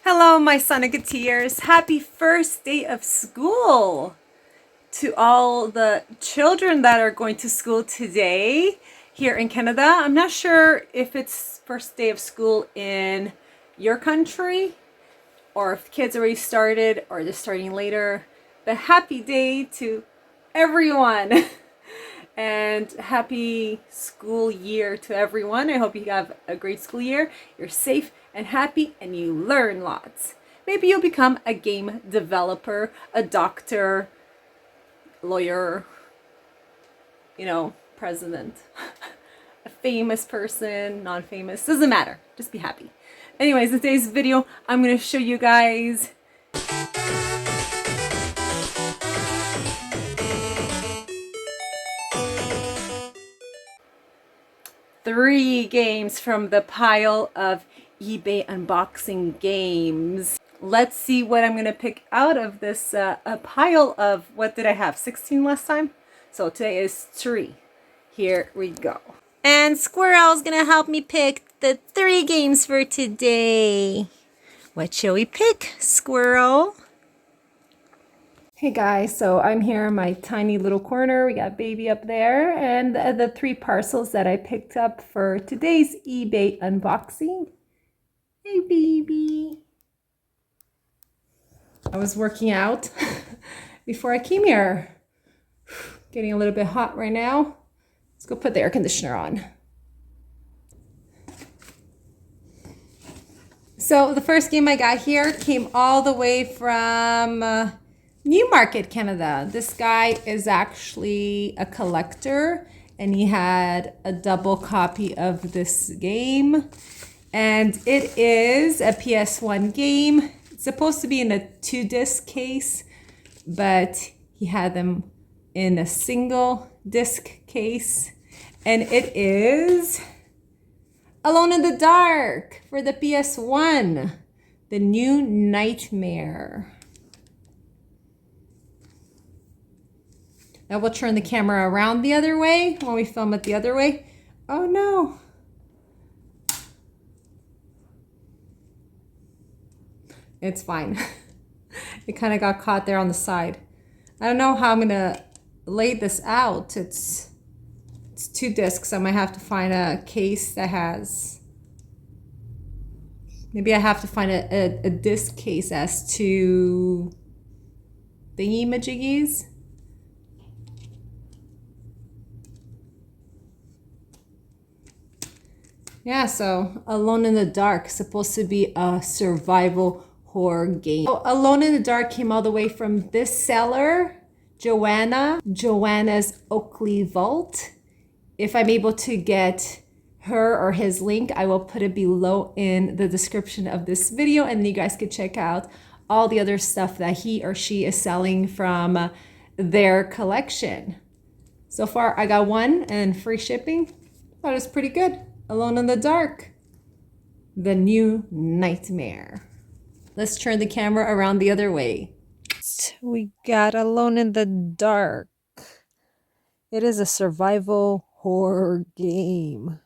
Hello, my Sonicketeers. Happy first day of school to all the children that are going to school today here in Canada. I'm not sure if it's first day of school in your country or if kids already started or just starting later. But happy day to everyone. And happy school year to everyone. I hope you have a great school year. You're safe and happy and you learn lots. Maybe you'll become a game developer, a doctor, lawyer, president, a famous person, non-famous, doesn't matter. Just be happy. Anyways, in today's video, I'm going to show you guys three games from the pile of eBay unboxing games. Let's see what I'm going to pick out of this a pile of, what did I have, 16 last time? So today is 3. Here we go. And Squirrel's going to help me pick the 3 games for today. What shall we pick, Squirrel? Hey guys, so I'm here in my tiny little corner. We got baby up there and the 3 parcels that I picked up for today's eBay unboxing. Hey baby. I was working out before I came here. Getting a little bit hot right now. Let's go put the air conditioner on. So the first game I got here came all the way from Newmarket, Canada. This guy is actually a collector and he had a double copy of this game. And it is a PS1 game. It's supposed to be in a 2-disc case, but he had them in a single disc case. And it is Alone in the Dark for the PS1, The New Nightmare. Now we'll turn the camera around the other way when we film it the other way. Oh no. It's fine. It kind of got caught there on the side. I don't know how I'm gonna lay this out. It's 2 discs. I might have to find a case that has, maybe I have to find a disc case as to thingy majiggies. Yeah, so Alone in the Dark, supposed to be a survival horror game. So Alone in the Dark came all the way from this seller, Joanna's Oakley Vault. If I'm able to get her or his link, I will put it below in the description of this video, and you guys can check out all the other stuff that he or she is selling from their collection. So far, I got 1 and free shipping. Thought it was pretty good. Alone in the Dark, The New Nightmare. Let's turn the camera around the other way. We got Alone in the Dark. It is a survival horror game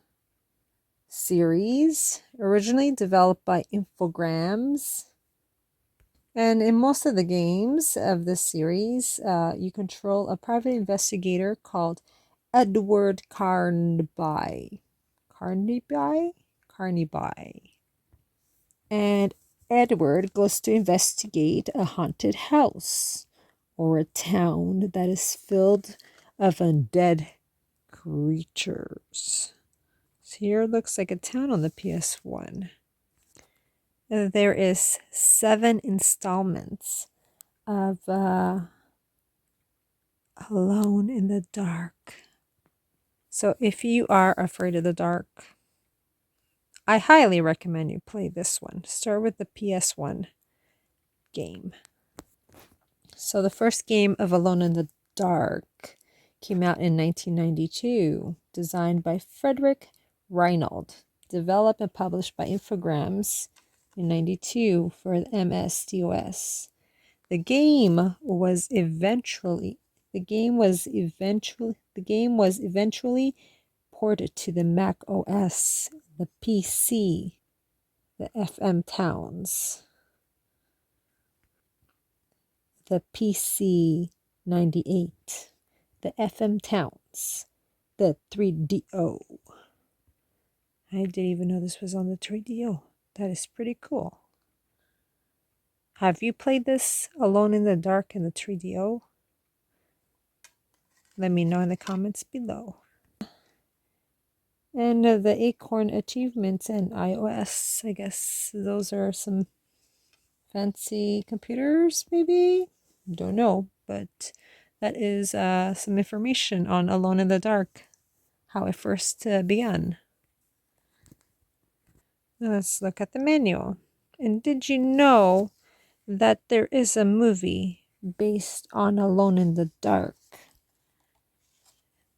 series, originally developed by Infogrames. And in most of the games of this series, you control a private investigator called Edward Carnby. And Edward goes to investigate a haunted house or a town that is filled of undead creatures. So here looks like a town on the PS1. And there is 7 installments of Alone in the Dark. So if you are afraid of the dark, I highly recommend you play this one. Start with the PS1 game. So the first game of Alone in the Dark came out in 1992, designed by Frederick Reinold, developed and published by Infogrames in 92 for the MS-DOS. The game was eventually ported to the Mac OS, the PC, the FM Towns. the PC-98, the FM Towns, the 3DO. I didn't even know this was on the 3DO. That is pretty cool. Have you played this Alone in the Dark in the 3DO? Let me know in the comments below. And the Acorn achievements and iOS, I guess those are some fancy computers, maybe? Don't know, but that is some information on Alone in the Dark, how it first began. Let's look at the manual. And did you know that there is a movie based on Alone in the Dark?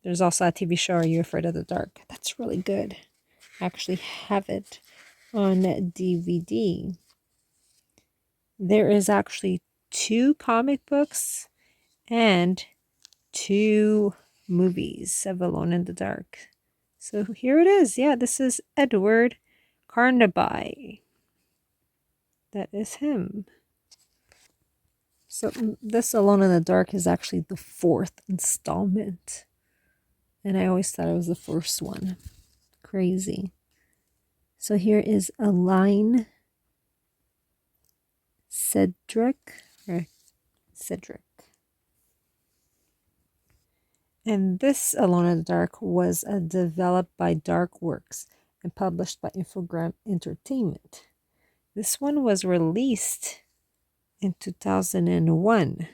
There's also a TV show, Are You Afraid of the Dark? That's really good. I actually have it on DVD. There is actually 2 comic books and 2 movies of Alone in the Dark. So here it is. Yeah, this is Edward Carnaby. That is him. So this Alone in the Dark is actually the 4th installment. And I always thought it was the first one. Crazy. So here is Alain Cedric. And this Alone in the Dark was developed by DarkWorks and published by Infogram Entertainment. This one was released in 2001.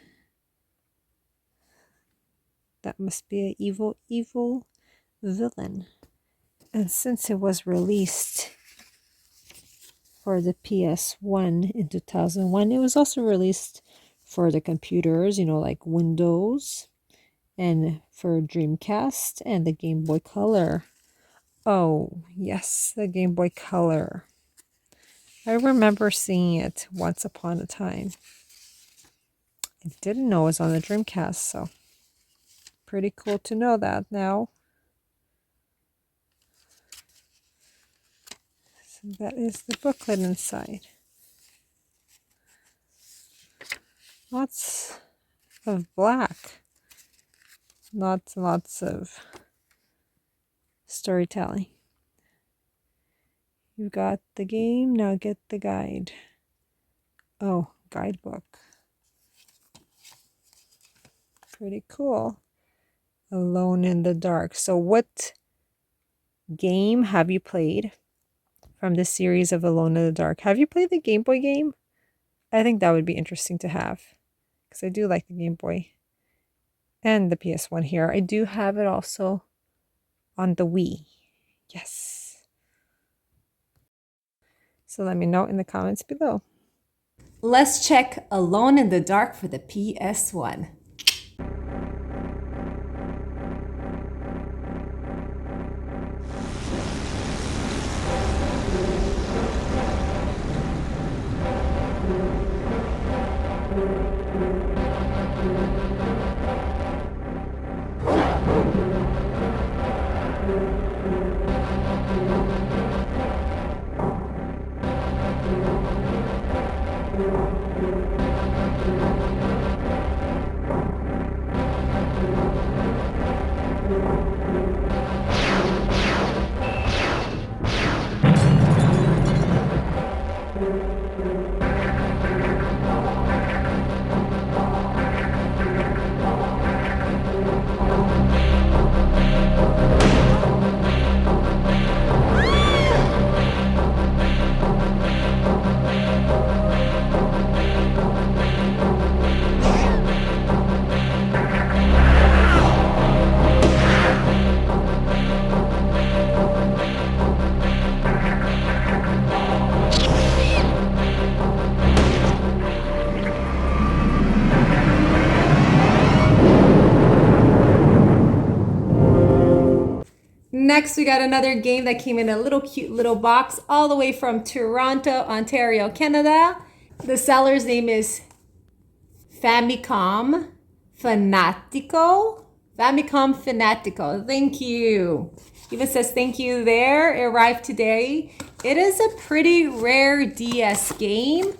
That must be an evil villain. And since it was released for the PS1 in 2001, it was also released for the computers, like Windows, and for Dreamcast and the Game Boy Color. Oh, yes, the Game Boy Color. I remember seeing it once upon a time. I didn't know it was on the Dreamcast, so pretty cool to know that now. So that is the booklet inside. Lots of black. Lots of storytelling. You've got the game, now get the guide. Oh, guidebook. Pretty cool. Alone in the Dark. So what game have you played from this series of Alone in the Dark? Have you played the Game Boy game? I think that would be interesting to have, because I do like the Game Boy and the PS1 here. I do have it also on the Wii. Yes. So let me know in the comments below. Let's check Alone in the Dark for the PS1. Next, we got another game that came in a little cute little box all the way from Toronto, Ontario, Canada. The seller's name is Famicom Fanatico. Famicom Fanatico. Thank you. Even says thank you there. It arrived today. It is a pretty rare DS game.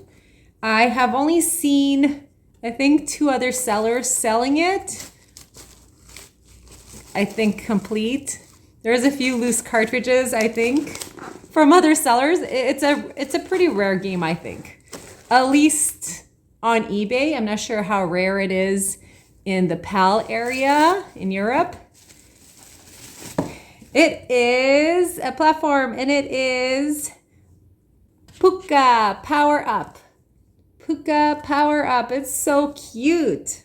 I have only seen I think 2 other sellers selling it. I think complete. There's a few loose cartridges, I think, from other sellers. It's a pretty rare game, I think. At least on eBay. I'm not sure how rare it is in the PAL area in Europe. It is a platform, and it is Pukka Power Up. Pukka Power Up. It's so cute.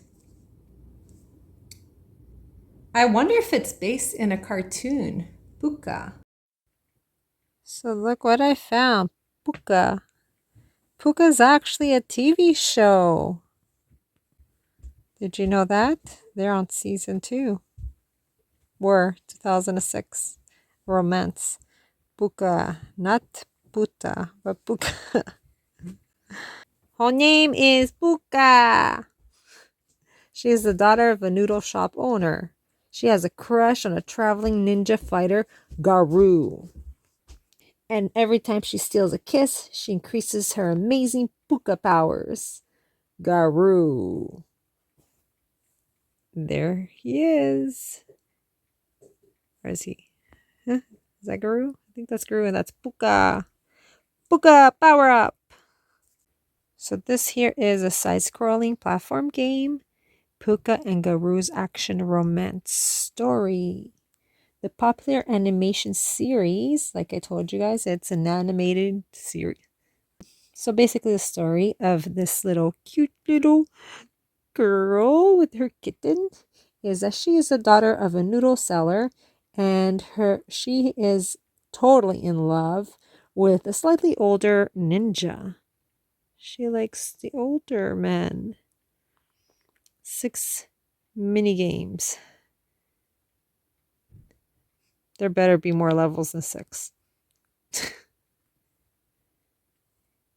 I wonder if it's based in a cartoon. Pukka. So look what I found. Pukka. Pukka's actually a TV show. Did you know that? They're on season 2. Were 2006. Romance. Pukka. Not Puta, but Pukka. Her name is Pukka. She is the daughter of a noodle shop owner. She has a crush on a traveling ninja fighter, Garou. And every time she steals a kiss, she increases her amazing Pukka powers. Garou. There he is. Where is he? Huh? Is that Garou? I think that's Garou, and that's Pukka. Pukka, power up! So this here is a side-scrolling platform game. Pukka and Garou's action romance story. The popular animation series, like I told you guys, it's an animated series. So basically the story of this cute little girl with her kitten is that she is the daughter of a noodle seller, and she is totally in love with a slightly older ninja. She likes the older men. 6 mini games. There better be more levels than 6.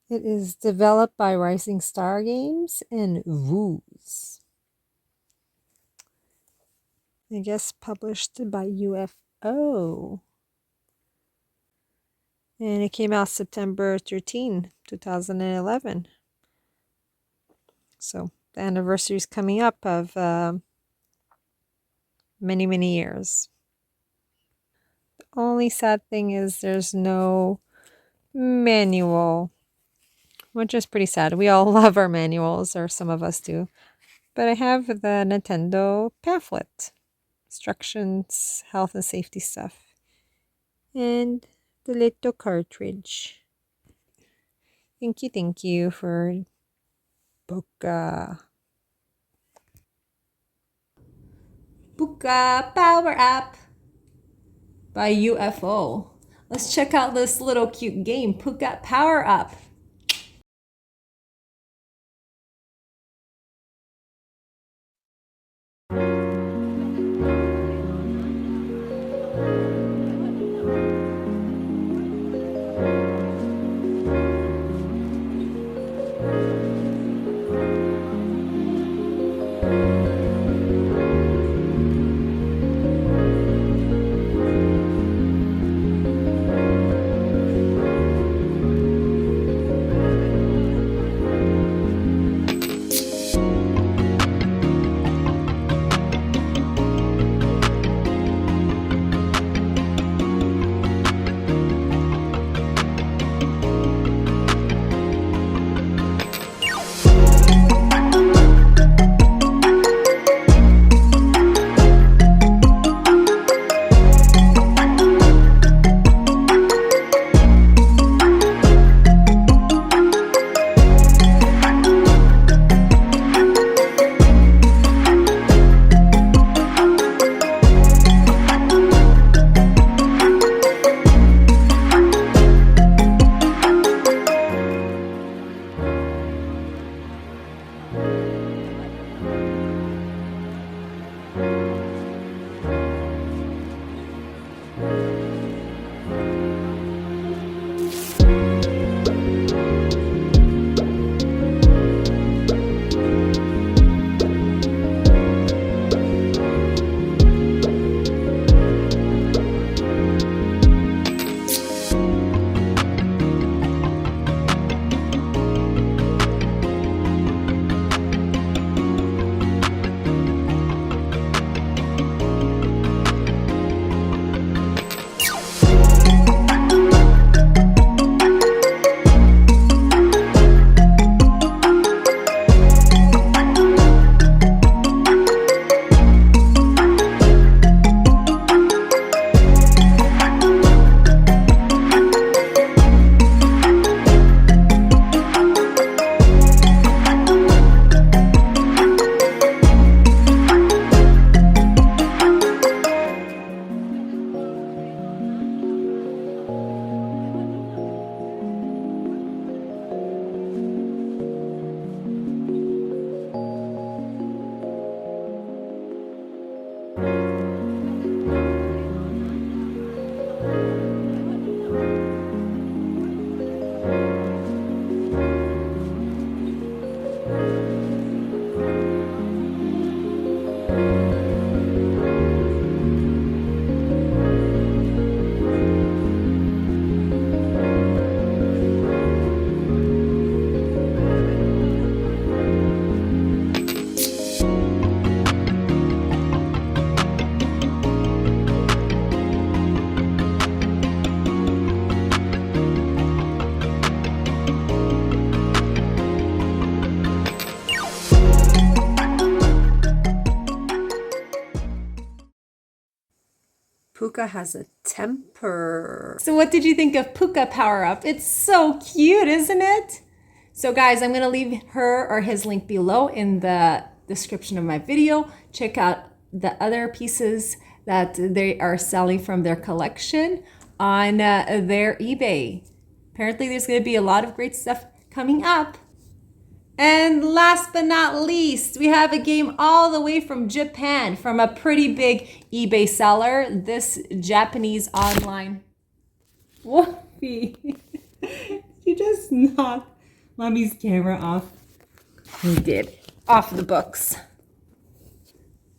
It is developed by Rising Star Games and Wooz. I guess published by UFO. And it came out September 13, 2011. So the anniversary is coming up of many, many years. The only sad thing is there's no manual, which is pretty sad. We all love our manuals, or some of us do. But I have the Nintendo pamphlet, instructions, health and safety stuff, and the little cartridge. Thank you for Pukka. Pukka Power Up by UFO. Let's check out this little cute game, Pukka Power Up. Puka has a temper. So what did you think of Puka Power Up? It's so cute, isn't it? So guys, I'm going to leave her or his link below in the description of my video. Check out the other pieces that they are selling from their collection on their eBay. Apparently there's going to be a lot of great stuff coming up. And last but not least, we have a game all the way from Japan, from a pretty big eBay seller. This Japanese online. Wolfie, you just knocked Mommy's camera off. He did. Off the books.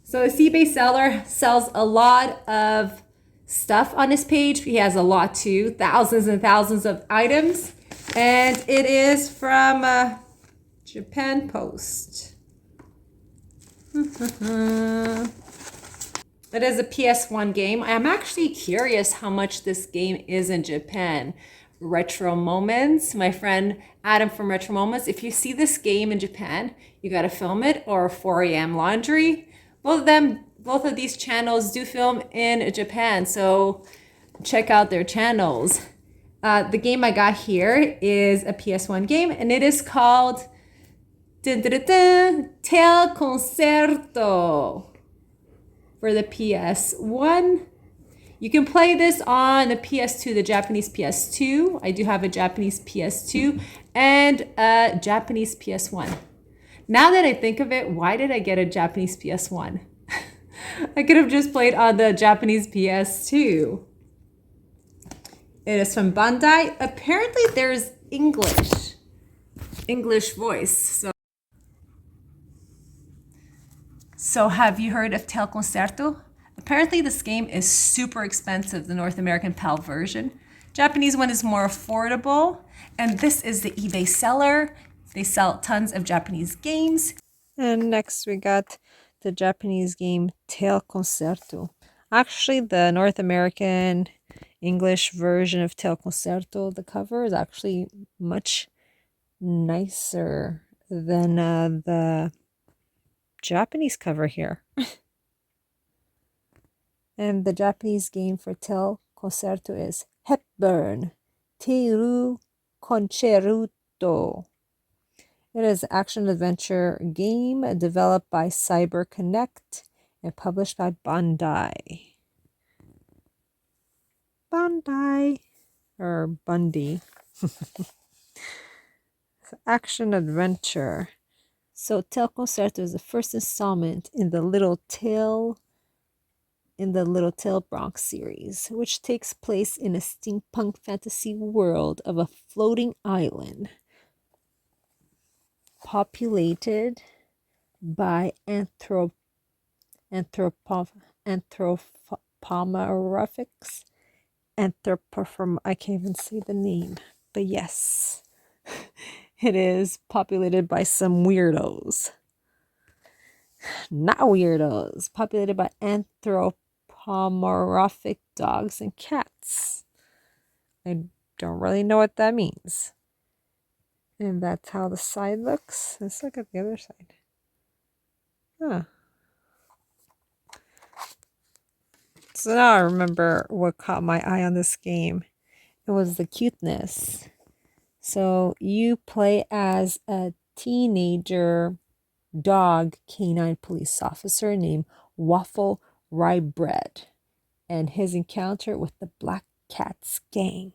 So this eBay seller sells a lot of stuff on his page. He has a lot too, thousands and thousands of items. And it is from Japan Post. It is a PS1 game. I'm actually curious how much this game is in Japan. Retro Moments, my friend Adam from Retro Moments. If you see this game in Japan, you got to film it, or 4 a.m. Laundry. Both of these channels do film in Japan, so check out their channels. The game I got here is a PS1 game, and it is called Tel Concerto for the PS1. You can play this on the PS2, the Japanese PS2. I do have a Japanese PS2 and a Japanese PS1. Now that I think of it, why did I get a Japanese PS1? I could have just played on the Japanese PS2. It is from Bandai. Apparently there's English voice. So have you heard of Tel Concerto? Apparently this game is super expensive, the North American PAL version. Japanese one is more affordable, and this is the eBay seller. They sell tons of Japanese games. And next we got the Japanese game Tel Concerto. Actually, the North American English version of Tel Concerto, the cover is actually much nicer than the Japanese cover here. And the Japanese game for Tel Concerto is Hepburn Teru Concerto. It is an action-adventure game developed by Cyber Connect and published by Bandai. Bandai. Or Bundy. It's action-adventure. So Tel Concerto is the first installment in the Little Tail Bronx series, which takes place in a steampunk fantasy world of a floating island populated by anthropomorphics. I can't even say the name, but yes, it is populated by some weirdos. Not weirdos, populated by anthropomorphic dogs and cats. I don't really know what that means. And that's how the side looks. Let's look at the other side. Huh. So now I remember what caught my eye on this game. It was the cuteness. So you play as a teenager dog canine police officer named Waffle Rye-Bread and his encounter with the Black Cats gang.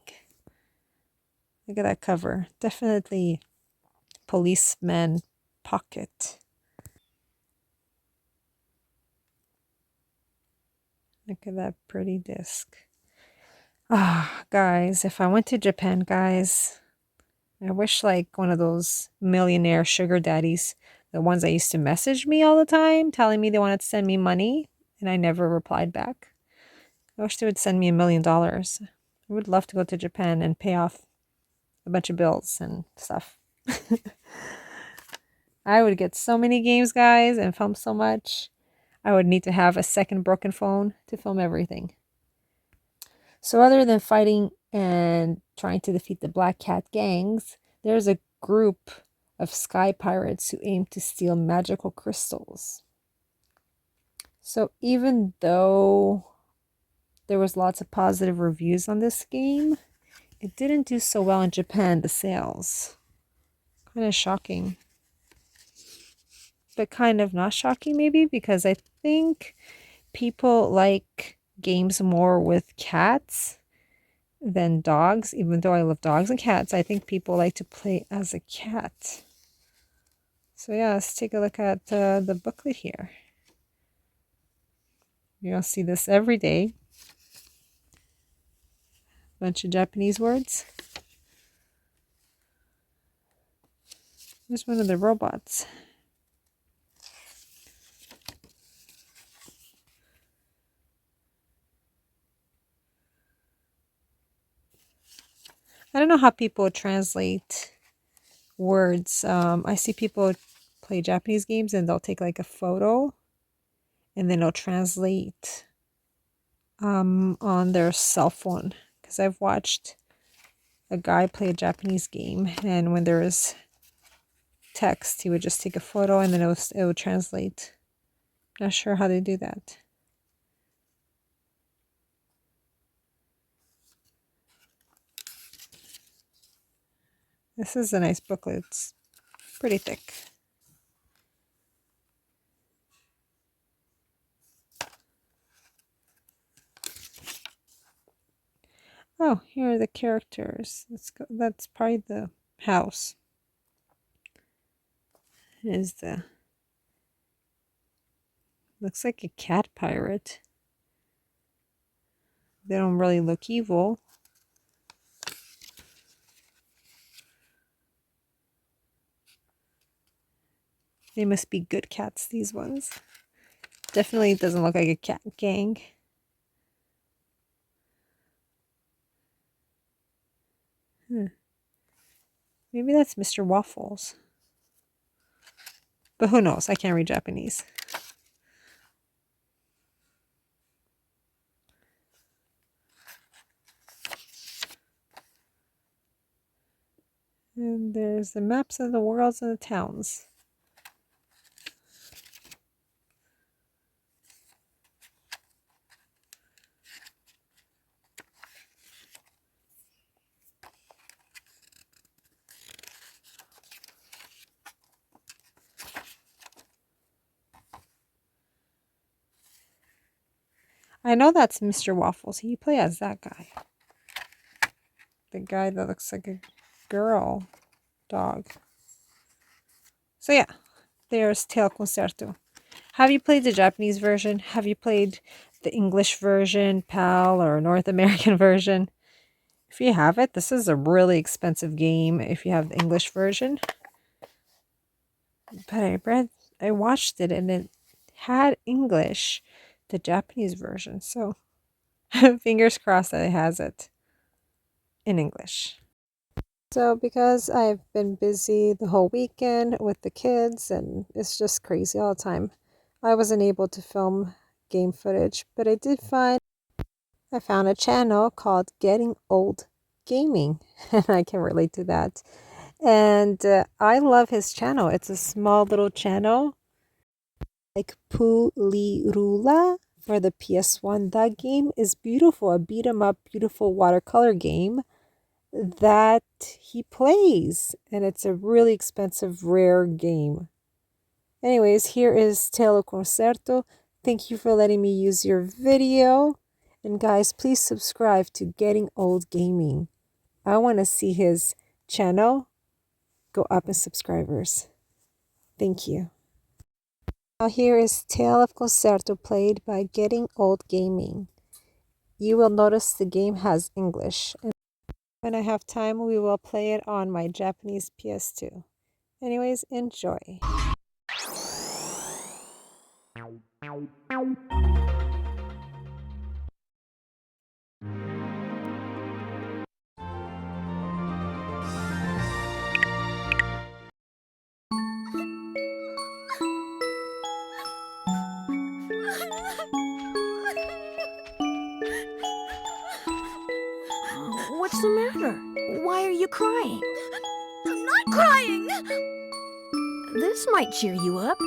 Look at that cover. Definitely policeman pocket. Look at that pretty disc. Guys, if I went to Japan, guys, I wish like one of those millionaire sugar daddies, the ones that used to message me all the time, telling me they wanted to send me money, and I never replied back. I wish they would send me $1 million. I would love to go to Japan and pay off a bunch of bills and stuff. I would get so many games, guys, and film so much. I would need to have a second broken phone to film everything. So other than fighting and trying to defeat the Black Cat gangs, there's a group of sky pirates who aim to steal magical crystals. So even though there was lots of positive reviews on this game. It didn't do so well in Japan, the sales. Kind of shocking. But kind of not shocking maybe, because I think people like games more with cats than dogs. Even though I love dogs and cats, I think people like to play as a cat. So yeah, let's take a look at the booklet here. You'll see this every day. Bunch of Japanese words. There's one of the robots. I don't know how people translate words. I see people play Japanese games and they'll take like a photo and then they'll translate on their cell phone. Because I've watched a guy play a Japanese game, and when there is text, he would just take a photo and then it would translate. Not sure how they do that. This is a nice booklet. It's pretty thick. Oh, here are the characters. Let's go. That's probably the house. Is the looks like a cat pirate. They don't really look evil. They must be good cats, these ones. Definitely doesn't look like a cat gang. Maybe that's Mr. Waffles. But who knows? I can't read Japanese. And there's the maps of the worlds and the towns. I know that's Mr. Waffles. He play as that guy. The guy that looks like a girl dog. So yeah, there's Tail Concerto. Have you played the Japanese version? Have you played the English version, PAL, or North American version? If you have it, this is a really expensive game if you have the English version. But I watched it and it had English, the Japanese version. So fingers crossed that it has it in English. So because I've been busy the whole weekend with the kids and it's just crazy all the time, I wasn't able to film game footage, but I found a channel called Getting Old Gaming, and I can relate to that. And I love his channel. It's a small little channel like Pulirula for the PS1. That game is beautiful, a beat 'em up, beautiful watercolor game that he plays, and it's a really expensive, rare game. Anyways, here is Tale of Concerto. Thank you for letting me use your video. And guys, please subscribe to Getting Old Gaming. I want to see his channel go up in subscribers. Thank you. Now here is Tale of Concerto played by Getting Old Gaming. You will notice the game has English. And when I have time, we will play it on my Japanese PS2. Anyways, enjoy. What's the matter? Why are you crying? I'm not crying! This might cheer you up.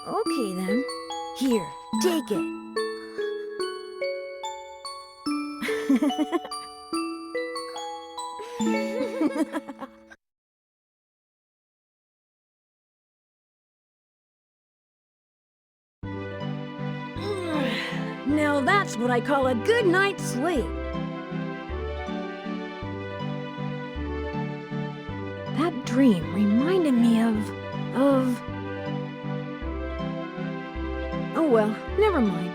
Okay then. Here, take it. Now that's what I call a good night's sleep. That dream reminded me of... Oh well, never mind.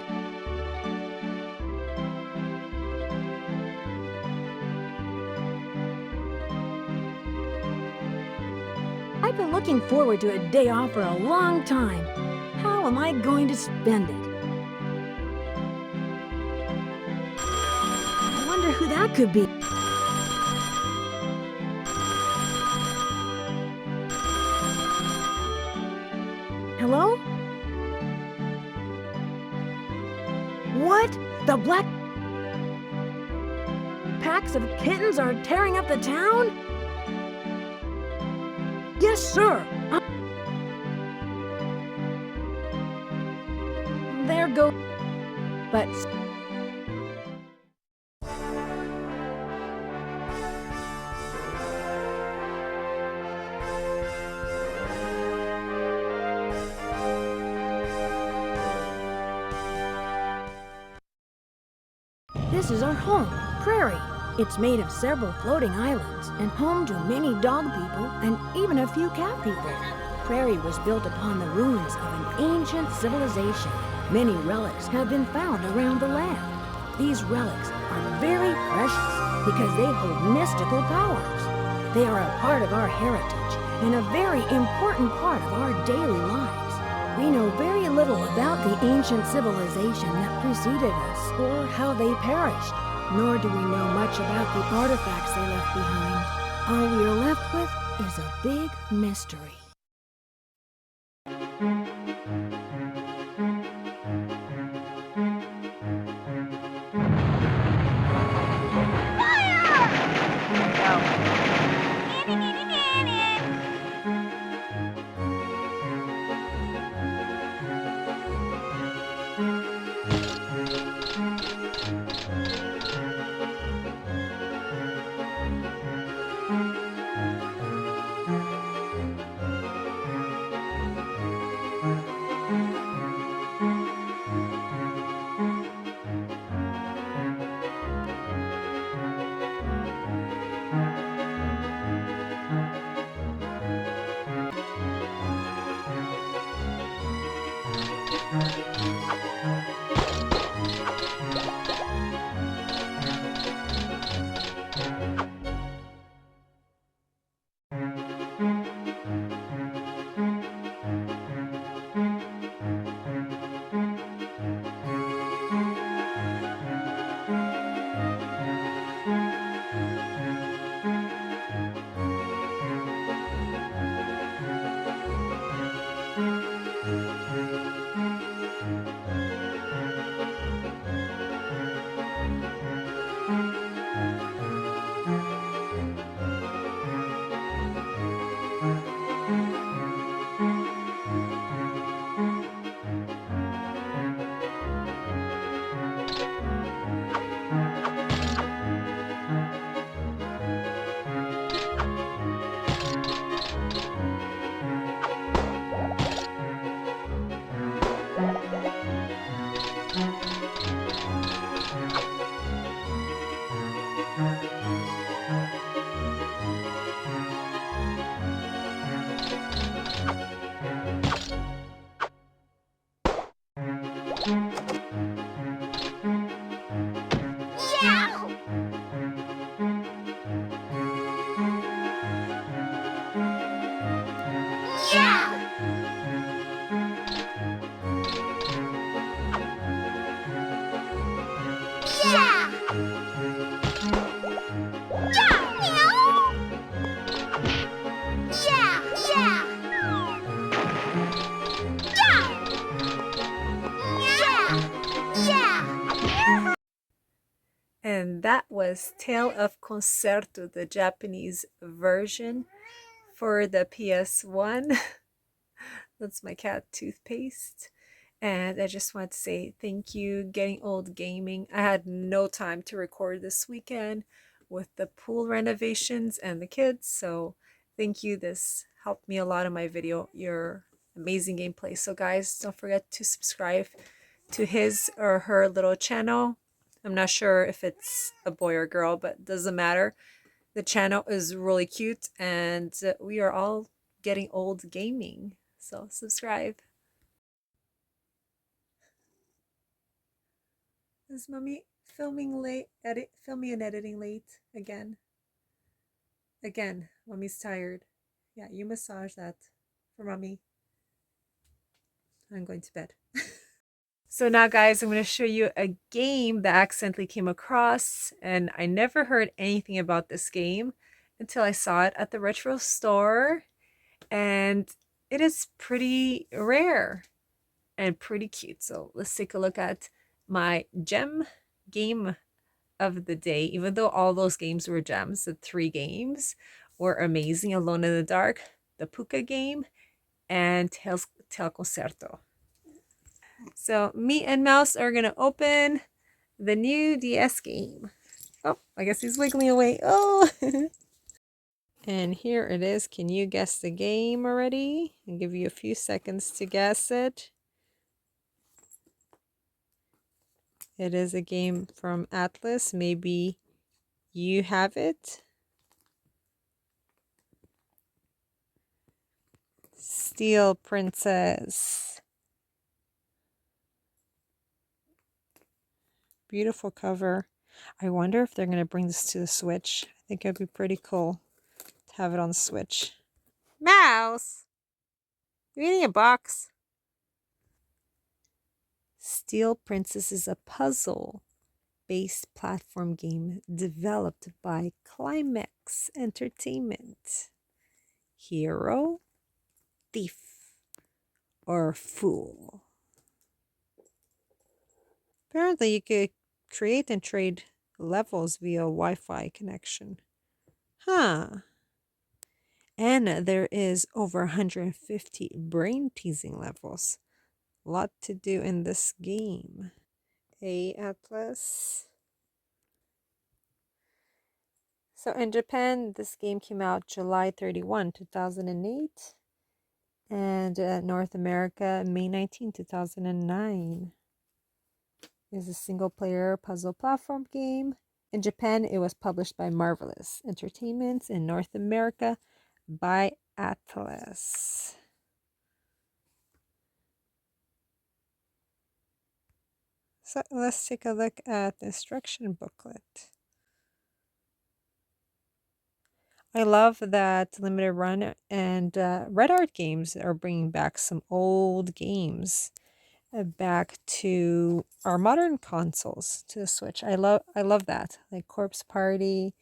I've been looking forward to a day off for a long time. How am I going to spend it? I wonder who that could be. Hello? What? The black packs of kittens are tearing up the town? Yes, sir. There go. But this is our home, Prairie. It's made of several floating islands and home to many dog people and even a few cat people. Prairie was built upon the ruins of an ancient civilization. Many relics have been found around the land. These relics are very precious because they hold mystical powers. They are a part of our heritage and a very important part of our daily lives. We know very little about the ancient civilization that preceded us or how they perished, nor do we know much about the artifacts they left behind. All we are left with is a big mystery. And that was Tale of Concerto, the Japanese version for the PS1. That's my cat toothpaste. And I just want to say thank you, Getting Old Gaming. I had no time to record this weekend with the pool renovations and the kids. So thank you. This helped me a lot in my video. Your amazing gameplay. So guys, don't forget to subscribe to his or her little channel. I'm not sure if it's a boy or girl, but it doesn't matter. The channel is really cute and we are all getting old gaming. So subscribe. Is mommy filming late? Filming and editing late again. Again, mommy's tired. Yeah, you massage that for mommy. I'm going to bed. So now guys, I'm going to show you a game that I accidentally came across, and I never heard anything about this game until I saw it at the retro store, and it is pretty rare and pretty cute. So let's take a look at my gem game of the day. Even though all those games were gems, the 3 games were amazing: Alone in the Dark, the Puka game, and Tel Concerto. So me and Mouse are gonna open the new DS game. Oh, I guess he's wiggling away. Oh. And here it is. Can you guess the game already? I'll give you a few seconds to guess it. It is a game from Atlas. Maybe you have it. Steel Princess. Beautiful cover. I wonder if they're going to bring this to the Switch. I think it'd be pretty cool to have it on the Switch. Mouse! You eating a box? Steel Princess is a puzzle-based platform game developed by Climax Entertainment. Hero, thief, or fool? Apparently you could create and trade levels via Wi-Fi connection. Huh. And there is over 150 brain-teasing levels. A lot to do in this game. Hey, Atlas. So in Japan, this game came out July 31, 2008. And North America, May 19, 2009. Is a single-player puzzle platform game. In Japan, it was published by Marvelous Entertainment. In North America, by Atlas. So let's take a look at the instruction booklet. I love that Limited Run and Red Art Games are bringing back some old games back to our modern consoles, to the Switch. I love that, like Corpse Party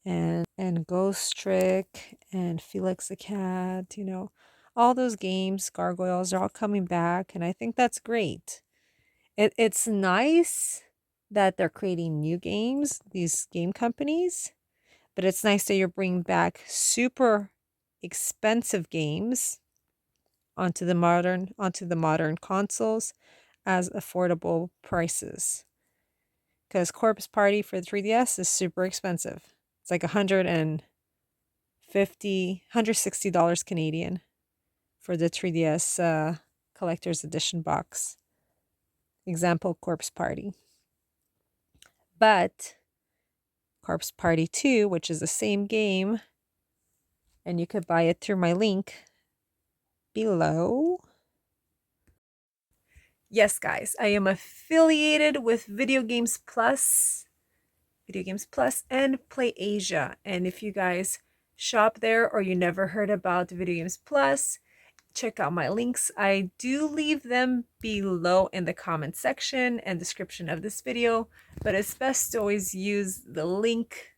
and Ghost Trick and Felix the Cat. You know, all those games, Gargoyles, are all coming back, and I think that's great. It's nice that they're creating new games, these game companies, but it's nice that you're bringing back super expensive games onto the modern consoles as affordable prices. Because Corpse Party for the 3DS is super expensive. It's like $160 Canadian for the 3DS collector's edition box. Example, Corpse Party. But Corpse Party 2, which is the same game, and you could buy it through my link below. Yes, guys, I am affiliated with Video Games Plus and PlayAsia. And if you guys shop there or you never heard about Video Games Plus, check out my links. I do leave them below in the comment section and description of this video, but it's best to always use the link,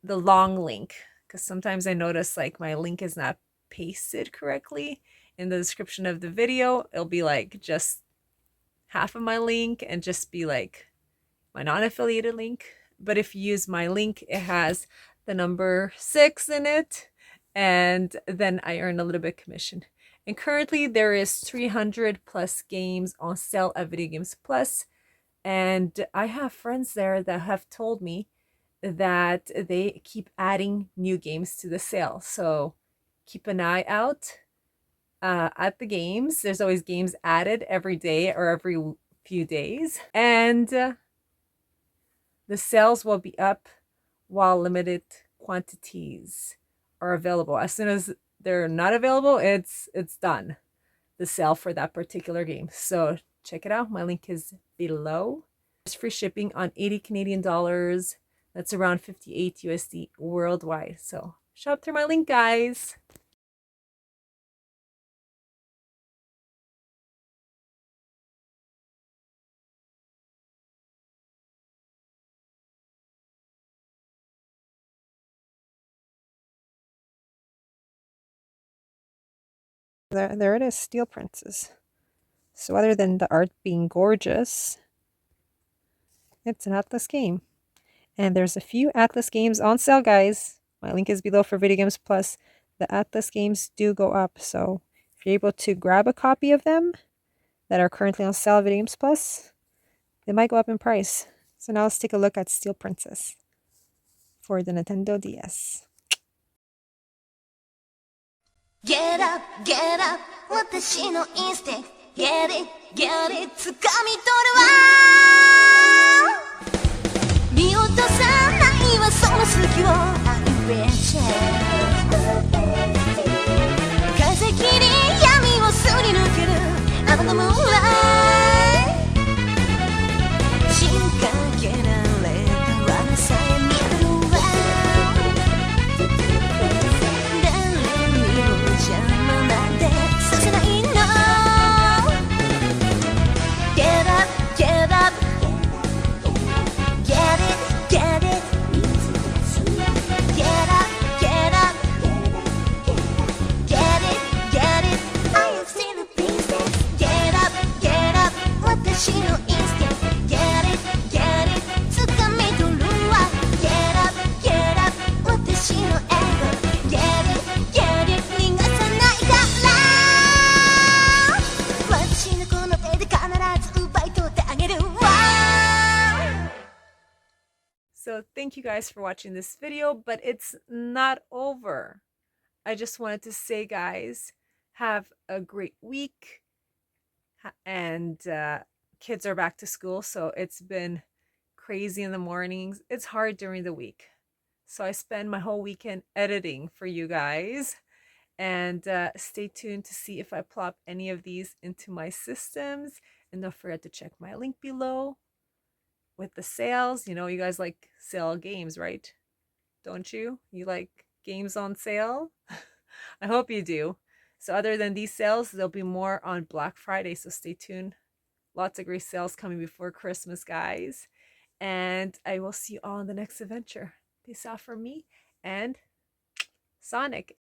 the long link, because sometimes I notice like my link is not pasted correctly in the description of the video. It'll be like just half of my link and just be like my non-affiliated link. But if you use my link, it has the number 6 in it, and then I earn a little bit commission. And currently there is 300 plus games on sale at Video Games Plus. And I have friends there that have told me that they keep adding new games to the sale. So keep an eye out at the games. There's always games added every day or every few days. And the sales will be up while limited quantities are available. As soon as they're not available, it's done. The sale for that particular game. So check it out. My link is below. There's free shipping on 80 Canadian dollars. That's around 58 USD worldwide. So shop through my link, guys. There it is, Steel Princess. So other than the art being gorgeous, it's an Atlas game. And there's a few Atlas games on sale, guys. My link is below for Video Games Plus. The Atlas games do go up, so if you're able to grab a copy of them that are currently on sale at Video Games Plus, they might go up in price. So now let's take a look at Steel Princess for the Nintendo DS. Get up, get up 私のインスティンク Get it, get it 掴み取るわ見落とさないわその隙を I bet you 風切り闇をすり抜けるあのムーンライト進化けられた罠さえ見えてるわ邪魔なんてさせないの Get up, get up Get it, get it Get up, get up Get it, get it I have seen the business Get up, get up 私のインスティンク Get it, get it 掴み取るわ Get up, get up 私のエゴ Get it, get it 逃がさないから私のこの手で必ず奪い取ってあげるわ So thank you guys for watching this video, but it's not over. I just wanted to say, guys, have a great week. And kids are back to school, so it's been crazy in the mornings. It's hard during the week. So I spend my whole weekend editing for you guys. And stay tuned to see if I plop any of these into my systems. And don't forget to check my link below with the sales. You know, you guys like sale games, right? Don't you? You like games on sale? I hope you do. So other than these sales, there'll be more on Black Friday. So stay tuned. Lots of great sales coming before Christmas, guys. And I will see you all in the next adventure. Peace out from me and Sonic.